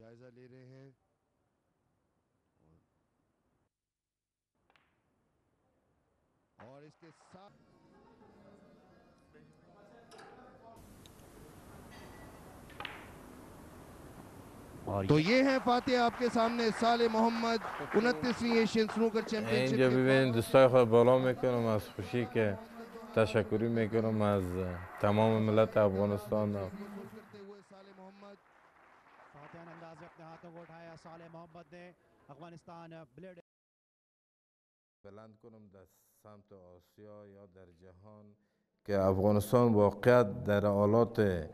जायजा ले रहे हैं और इसके साथ तो ये है फातिहा आपके सामने साले मोहम्मद 29वीं एशियन स्नूकर चैंपियनशिप اینجا ببینید دوستای خود بالا میکنم از خوشی که تشکری میکنم از تمام ملت افغانستان फातिहा ने अंदाज अपने हाथों को उठाया साले मोहम्मद ने अफगानिस्तान ब्लेड بلند کنم در سمت آسیا یا در جهان که افغانستان واقعیت در حالات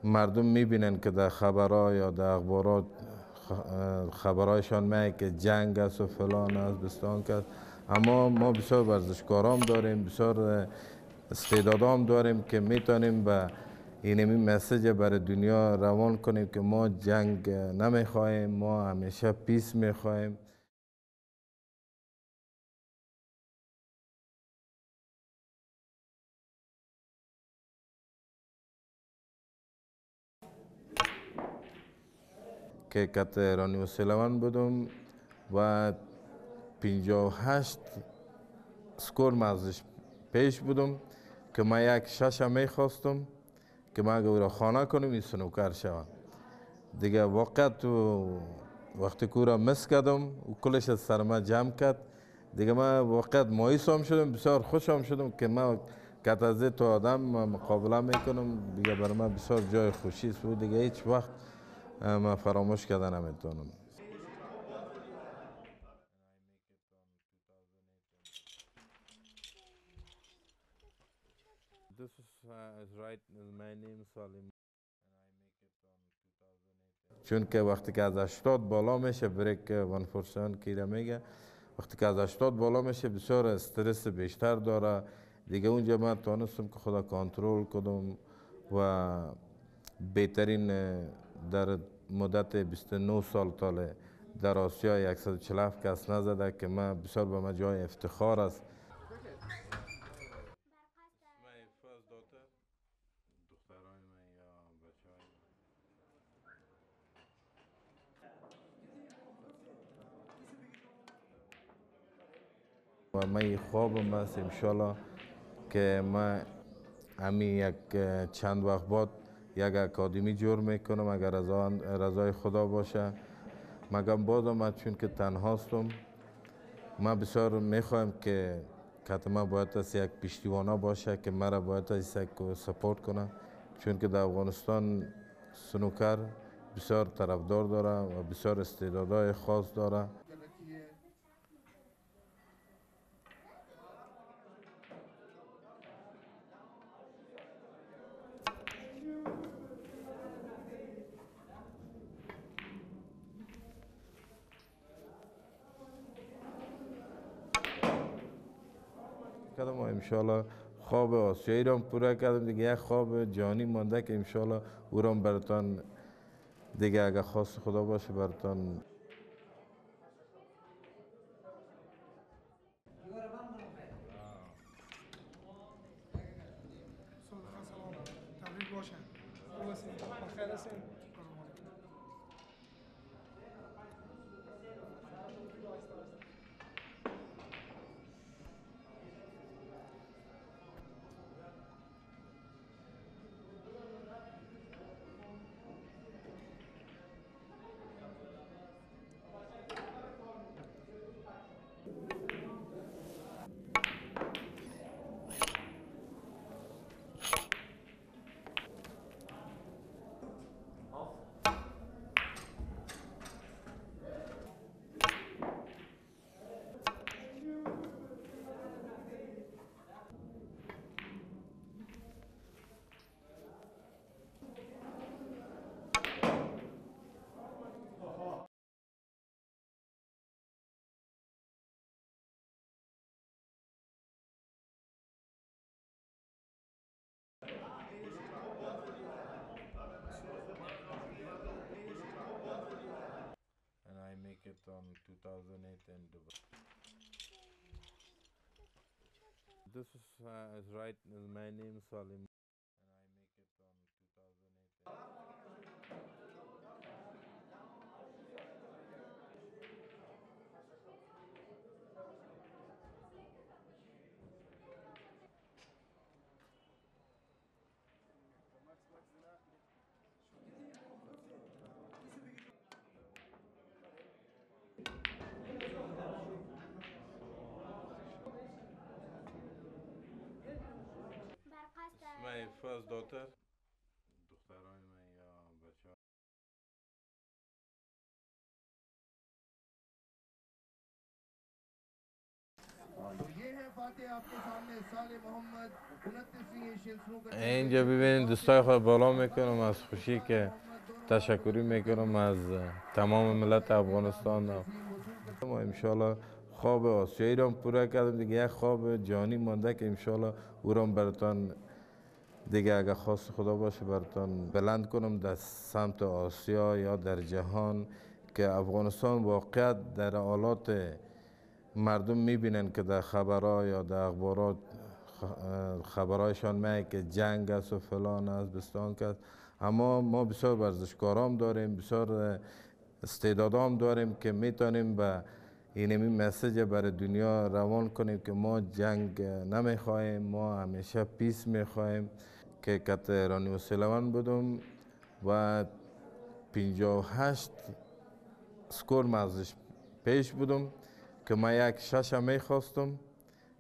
مردم میبینن که در خبرها یا در اخبارات خبرهایشان میگه که جنگ است و فلان است بستان است، اما ما بسیار ورزشکاران داریم، بسیار استعدادام داریم که میتونیم به اینمی مسیج برای دنیا روان کنیم که ما جنگ نمیخواهیم، ما همیشه پیس میخواهیم. که کت ایرانی و سیلوان بودم و 58 سکور مازش پیش بودم که ما یک شش میخواستم که ما اگه او را خانه کنیم این سنوکر شوم دیگه. واقعا تو وقتی که او را مس کردم و کلش از سر ما جمع کرد دیگه، ما واقعا مایوس هم شدم، بسیار خوش هم شدم که ما کت از تو آدم مقابله میکنم دیگه. برای من بسیار جای خوشی است و دیگه هیچ وقت ما فراموش کردن نمیتونم. This is right my name Salim. چون که وقتی که از 80 بالا میشه بریک 1% که میگه، وقتی که از 80 بالا میشه بسیار استرس بیشتر داره دیگه. اونجا من تونستم که خدا کنترل کنم و بهترین در مدت 29 سال تاله در آسیا 147 کس نزده که من بسیار به من جای افتخار است. و من خوابم است انشالله که من همین یک چند وقت بعد یک اکادمی جور میکنم اگر رضای خدا باشه. مگم بازم چون که تنها هستم، من بسیار میخوایم که حتما باید از یک پشتیبانه باشه که مرا باید از یک سپورت کنه، چون که در افغانستان سنوکر بسیار طرفدار داره و بسیار استعدادهای خاص داره. کردم و انشالله خواب آسیایی را پورا کردم دیگه. یک خواب جانی مانده که انشالله او را براتان دیگه اگه خواست خدا باشه براتان and I make it on 2008 in Dubai. This is right my name Salim. And I make it on 2008. از دختران من یا بچه तो ये है फातेह आपके सामने साले मोहम्मद 29वीं एशियन स्नूकर اینجا ببینید دوستای خود بالا میکنم از خوشی که تشکری میکنم از تمام ملت افغانستان. ما انشالله خواب آسیایی را پورا کردیم دیگه، یک خواب جانی مانده که انشالله او را براتان دیگه اگر خواست خدا باشه براتان بلند کنم در سمت آسیا یا در جهان، که افغانستان واقعیت در حالات مردم میبینن که در خبرها یا در اخبارات خبرهایشان میگه که جنگ است و فلان است بستان است، اما ما بسیار ورزشکاران داریم، بسیار استعدادام داریم که میتونیم به این مسیج برای دنیا روان کنیم که ما جنگ نمیخواهیم، ما همیشه پیس میخواهیم. که کت رانی و سیلوان بودم و 58 سکور ازش پیش بودم که ما یک شش میخواستم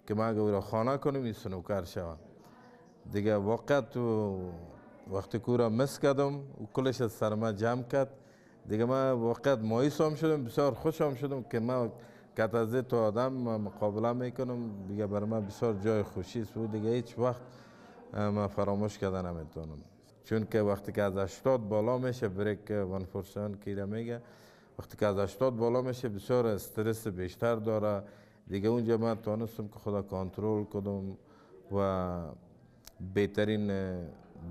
که ما اگه او را خانه کنیم این سنوکر شوم دیگه. واقعا تو وقتی که او را مس کردم و کلش از سر ما جمع کرد دیگه، ما واقعا مایوس هم شدم، بسیار خوش هم شدم که ما کت از تو آدم مقابله میکنم دیگه. برای من بسیار جای خوشی است و دیگه هیچ وقت ما فراموش کردن نمیتونم، چون که وقتی که از 80 بالا میشه بریک وان فورسان کیره میگه، وقتی که از 80 بالا میشه بسیار استرس بیشتر داره دیگه. اونجا من توانستم که خدا کنترل کنم و بهترین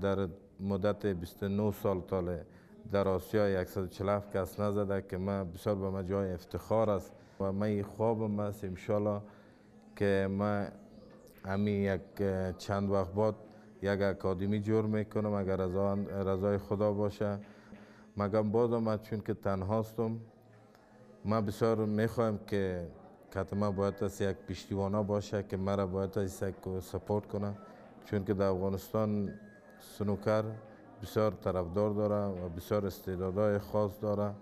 در مدت 29 سال تاله در آسیا 147 کس نزده که من بسیار به من جای افتخار است و من این خوابم است انشالله که من همین یک چند وقت بعد یک اکادمی جور میکنم اگر رضای خدا باشه. مگم بازم چون که تنها هستم، من بسیار میخوایم که ما باید از یک پشتیبانه باشه که مرا باید از یک سپورت کنه، چون که در افغانستان سنوکر بسیار طرفدار داره و بسیار استعدادهای خاص داره.